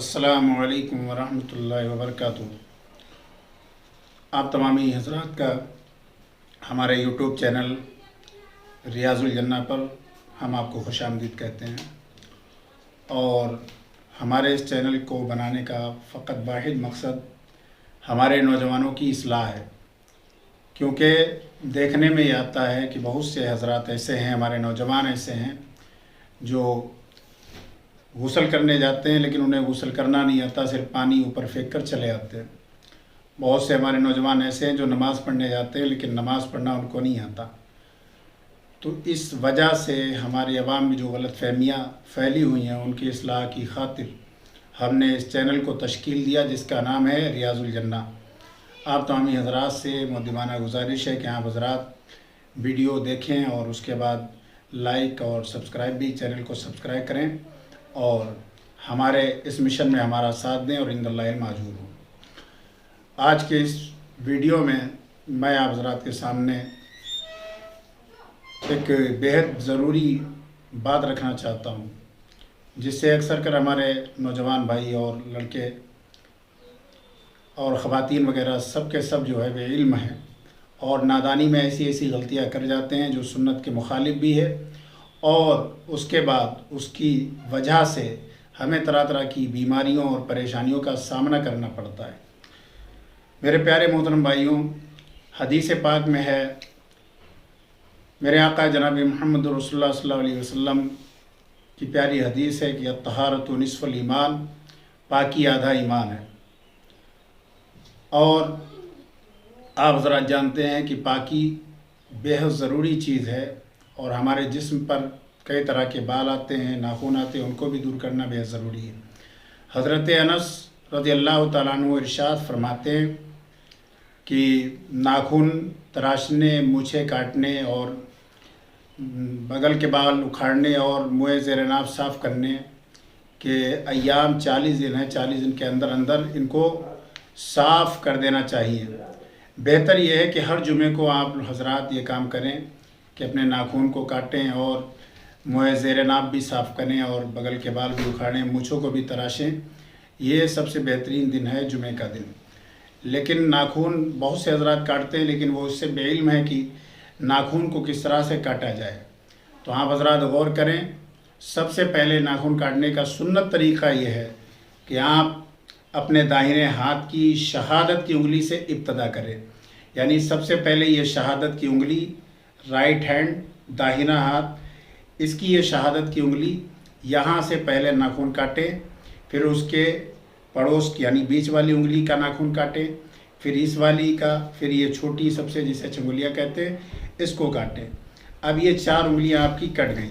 अस्सलामु अलैकुम वरहमतुल्लाहि वबरकातुहू। आप तमामी हज़रात का हमारे यूट्यूब चैनल रियाजुल जन्ना पर हम आपको खुशामदीद कहते हैं। और हमारे इस चैनल को बनाने का फ़कत वाहिद मकसद हमारे नौजवानों की इस्लाह है, क्योंकि देखने में ये आता है कि बहुत से हज़रात ऐसे हैं, हमारे नौजवान ऐसे हैं जो गुस्ल करने जाते हैं लेकिन उन्हें गुस्ल करना नहीं आता, सिर्फ पानी ऊपर फेंक कर चले आते हैं। बहुत से हमारे नौजवान ऐसे हैं जो नमाज़ पढ़ने जाते हैं लेकिन नमाज़ पढ़ना उनको नहीं आता। तो इस वजह से हमारी अवाम में जो गलत फहमियाँ फैली हुई हैं उनकी इस्लाह की खातिर हमने इस चैनल को तश्कील दिया जिसका नाम है रियाजुल जन्ना। आप तमामी हज़रात से मुद्दिमाना गुजारिश है कि आप हज़रात वीडियो देखें और उसके बाद लाइक और सब्सक्राइब भी चैनल को सब्सक्राइब करें और हमारे इस मिशन में हमारा साथ दें और इंदल्लाह माजूर हूँ। आज के इस वीडियो में मैं आप हज़रात के सामने एक बेहद ज़रूरी बात रखना चाहता हूँ, जिससे अक्सर कर हमारे नौजवान भाई और लड़के और ख़वातीन वगैरह सब के सब जो है वे इल्म हैं और नादानी में ऐसी ऐसी गलतियाँ कर जाते हैं जो सुन्नत के मुखालिफ भी है, और उसके बाद उसकी वजह से हमें तरह तरह की बीमारियों और परेशानियों का सामना करना पड़ता है। मेरे प्यारे मोहतरम भाइयों, हदीस पाक में है, मेरे आका जनाब मोहम्मद रसूलुल्लाह सल्लल्लाहु अलैहि वसल्लम की प्यारी हदीस है कि अत्तहारतु निस्फुल ईमान, पाकी आधा ईमान है। और आप ज़रा जानते हैं कि पाकी बेहद ज़रूरी चीज़ है और हमारे जिस्म पर कई तरह के बाल आते हैं, नाखून आते हैं, उनको भी दूर करना बेहद ज़रूरी है। हज़रत अनस रज़ियल्लाहु तआला अन्हु इरशाद फरमाते हैं कि नाखून तराशने, मूछें काटने और बगल के बाल उखाड़ने और मुँह ज़ेर नाब साफ़ करने के अय्याम 40 दिन हैं। 40 दिन के अंदर अंदर इनको साफ़ कर देना चाहिए। बेहतर यह है कि हर जुमे को आप हज़रात ये काम करें कि अपने नाखून को काटें और मुँह ज़ेर नाब भी साफ़ करें और बगल के बाल भी उखाड़ें, मूँछों को भी तराशें। ये सबसे बेहतरीन दिन है जुमे का दिन। लेकिन नाखून बहुत से हज़रात काटते हैं लेकिन वो इससे बेइल्म है कि नाखून को किस तरह से काटा जाए। तो आप हज़रात गौर करें, सबसे पहले नाखून काटने का सुन्नत तरीक़ा ये है कि आप अपने दाहिने हाथ की शहादत की उंगली से इब्तदा करें। यानी सबसे पहले ये शहादत की उंगली, राइट हैंड, दाहिना हाथ, इसकी ये शहादत की उंगली यहाँ से पहले नाखून काटें, फिर उसके पड़ोस की यानी बीच वाली उंगली का नाखून काटें, फिर इस वाली का, फिर ये छोटी सबसे जिसे चंगुलिया कहते हैं इसको काटें। अब ये 4 उंगलियाँ आपकी कट गई।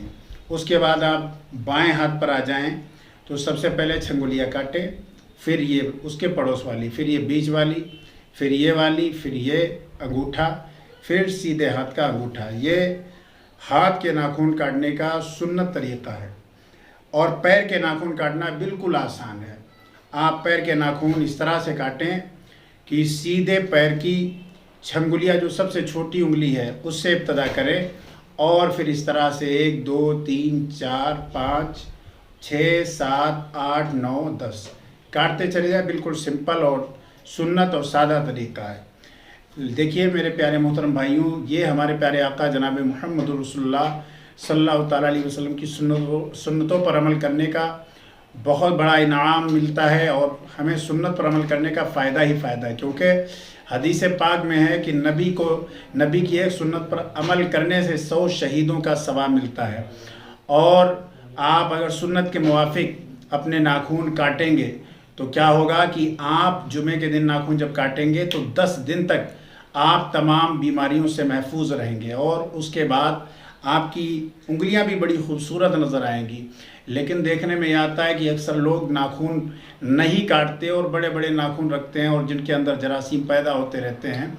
उसके बाद आप बाएं हाथ पर आ जाएं तो सबसे पहले छंगुलिया काटें, फिर ये उसके पड़ोस वाली, फिर ये बीच वाली, फिर ये वाली, फिर ये अंगूठा, फिर सीधे हाथ का अंगूठा। ये हाथ के नाखून काटने का सुन्नत तरीक़ा है। और पैर के नाखून काटना बिल्कुल आसान है। आप पैर के नाखून इस तरह से काटें कि सीधे पैर की छंगुलिया जो सबसे छोटी उंगली है उससे इब्तदा करें और फिर इस तरह से 1 2 3 4 5 6 7 8 9 10 काटते चले जाए। बिल्कुल सिंपल और सुन्नत और सादा तरीक़ा है। देखिए मेरे प्यारे मोहतरम भाइयों, ये हमारे प्यारे आका जनाब मोहम्मद रसूलुल्लाह सल्लल्लाहु तआला अलैहि वसल्लम की सुन्नतों पर अमल करने का बहुत बड़ा इनाम मिलता है और हमें सुन्नत पर अमल करने का फ़ायदा ही फ़ायदा है, क्योंकि हदीस पाक में है कि नबी की एक सुन्नत पर अमल करने से 100 शहीदों का सवाब मिलता है। और आप अगर सुन्नत के मुवाफिक अपने नाखून काटेंगे तो क्या होगा कि आप जुमे के दिन नाखून जब काटेंगे तो 10 दिन तक आप तमाम बीमारियों से महफूज रहेंगे और उसके बाद आपकी उंगलियां भी बड़ी खूबसूरत नज़र आएंगी। लेकिन देखने में यह आता है कि अक्सर लोग नाखून नहीं काटते और बड़े बड़े नाखून रखते हैं और जिनके अंदर जरासीम पैदा होते रहते हैं।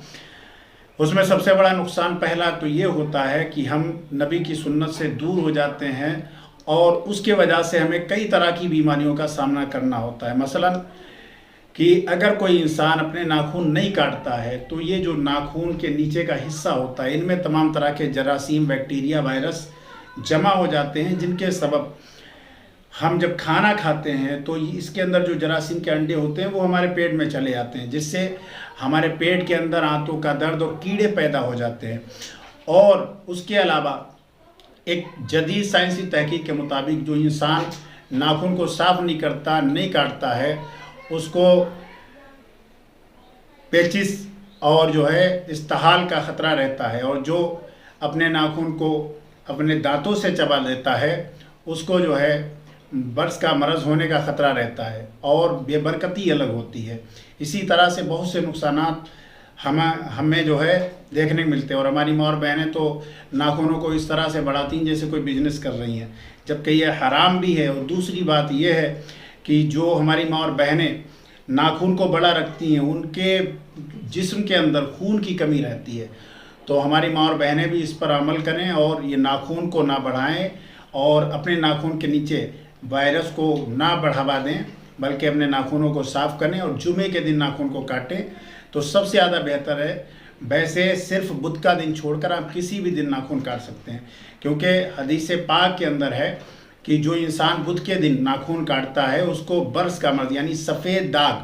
उसमें सबसे बड़ा नुकसान पहला तो ये होता है कि हम नबी की सुन्नत से दूर हो जाते हैं और उसके वजह से हमें कई तरह की बीमारियों का सामना करना होता है। मसलन कि अगर कोई इंसान अपने नाखून नहीं काटता है तो ये जो नाखून के नीचे का हिस्सा होता है इनमें तमाम तरह के जरासीम, बैक्टीरिया, वायरस जमा हो जाते हैं, जिनके सबब हम जब खाना खाते हैं तो اس کے اندر جو جراثیم کے انڈے ہوتے ہیں وہ ہمارے پیٹ میں چلے آتے ہیں، جس سے ہمارے پیٹ کے اندر آنتوں کا درد اور کیڑے پیدا ہو جاتے ہیں۔ اور اس کے علاوہ ایک جدید سائنسی تحقیق کے مطابق جو انسان ناخن کو صاف نہیں کرتا، نہیں کاٹتا ہے، اس کو پیچس اور جو ہے استحال کا خطرہ رہتا ہے، اور جو اپنے ناخن کو اپنے دانتوں سے چبا لیتا ہے اس کو جو ہے برس کا مرض ہونے کا خطرہ رہتا ہے اور بے برکتی الگ ہوتی ہے۔ اسی طرح سے بہت سے نقصانات ہمیں جو ہے دیکھنے کو ملتے ہیں، اور ہماری ماں اور بہنیں تو ناخنوں کو اس طرح سے بڑھاتی ہیں جیسے کوئی بزنس کر رہی ہیں، جبکہ یہ حرام بھی ہے۔ اور دوسری بات یہ ہے کہ جو ہماری ماں اور بہنیں ناخن کو بڑا رکھتی ہیں ان کے جسم کے اندر خون کی کمی رہتی ہے، تو ہماری ماں اور بہنیں بھی اس پر عمل کریں اور یہ ناخن کو نہ بڑھائیں اور اپنے ناخن کے نیچے وائرس کو نہ بڑھاوا دیں، بلکہ اپنے ناخنوں کو صاف کریں اور جمعے کے دن ناخن کو کاٹیں تو سب سے زیادہ بہتر ہے۔ ویسے صرف بدھ کا دن چھوڑ کر آپ کسی بھی دن ناخن کاٹ سکتے ہیں، کیونکہ حدیث پاک کے اندر ہے کہ جو انسان بدھ کے دن ناخن کاٹتا ہے اس کو برس کا مرض یعنی سفید داغ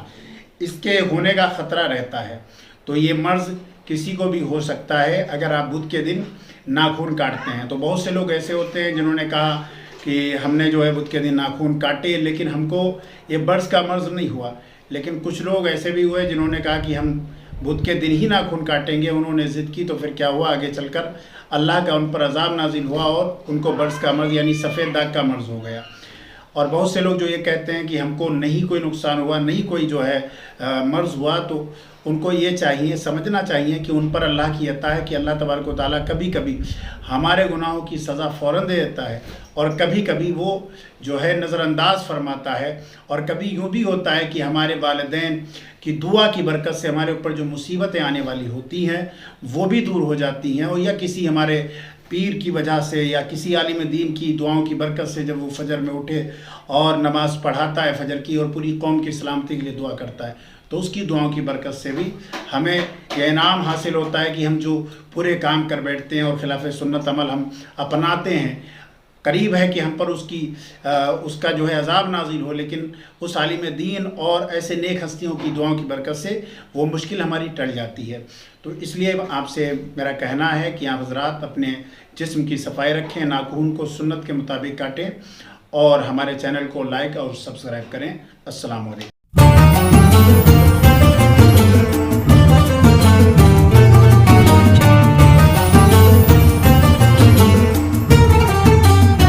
اس کے ہونے کا خطرہ رہتا ہے۔ تو یہ مرض کسی کو بھی ہو سکتا ہے اگر آپ بدھ کے دن ناخن کاٹتے ہیں۔ تو بہت سے لوگ ایسے ہوتے ہیں جنہوں نے کہا کہ ہم نے جو ہے بدھ کے دن ناخن کاٹے لیکن ہم کو یہ برس کا مرض نہیں ہوا، لیکن کچھ لوگ ایسے بھی ہوئے جنہوں نے کہا کہ ہم بدھ کے دن ہی ناخن کاٹیں گے، انہوں نے ضد کی تو پھر کیا ہوا، آگے چل کر اللہ کا ان پر عذاب نازل ہوا اور ان کو برس کا مرض یعنی سفید داغ کا مرض ہو گیا۔ اور بہت سے لوگ جو یہ کہتے ہیں کہ ہم کو نہیں کوئی نقصان ہوا، نہیں کوئی جو ہے مرض ہوا، تو ان کو یہ چاہیے، سمجھنا چاہیے کہ ان پر اللہ کی عطا ہے کہ اللہ تبارک و تعالیٰ کبھی کبھی ہمارے گناہوں کی سزا فوراً دے دیتا ہے، اور کبھی کبھی وہ جو ہے نظر انداز فرماتا ہے، اور کبھی یوں بھی ہوتا ہے کہ ہمارے والدین کی دعا کی برکت سے ہمارے اوپر جو مصیبتیں آنے والی ہوتی ہیں وہ بھی دور ہو جاتی ہیں، اور یا کسی ہمارے پیر کی وجہ سے یا کسی عالم دین کی دعاؤں کی برکت سے جب وہ فجر میں اٹھے اور نماز پڑھاتا ہے فجر کی اور پوری قوم کی سلامتی کے لیے دعا کرتا ہے، تو اس کی دعاؤں کی برکت سے بھی ہمیں یہ انعام حاصل ہوتا ہے کہ ہم جو پورے کام کر بیٹھتے ہیں اور خلاف سنت عمل ہم اپناتے ہیں، قریب ہے کہ ہم پر اس کا جو ہے عذاب نازل ہو، لیکن اس عالم دین اور ایسے نیک ہستیوں کی دعاؤں کی برکت سے وہ مشکل ہماری ٹل جاتی ہے۔ تو اس لیے آپ سے میرا کہنا ہے کہ آپ حضرات اپنے جسم کی صفائی رکھیں، ناخن کو سنت کے مطابق کاٹیں، اور ہمارے چینل کو لائک اور سبسکرائب کریں۔ السلام علیکم۔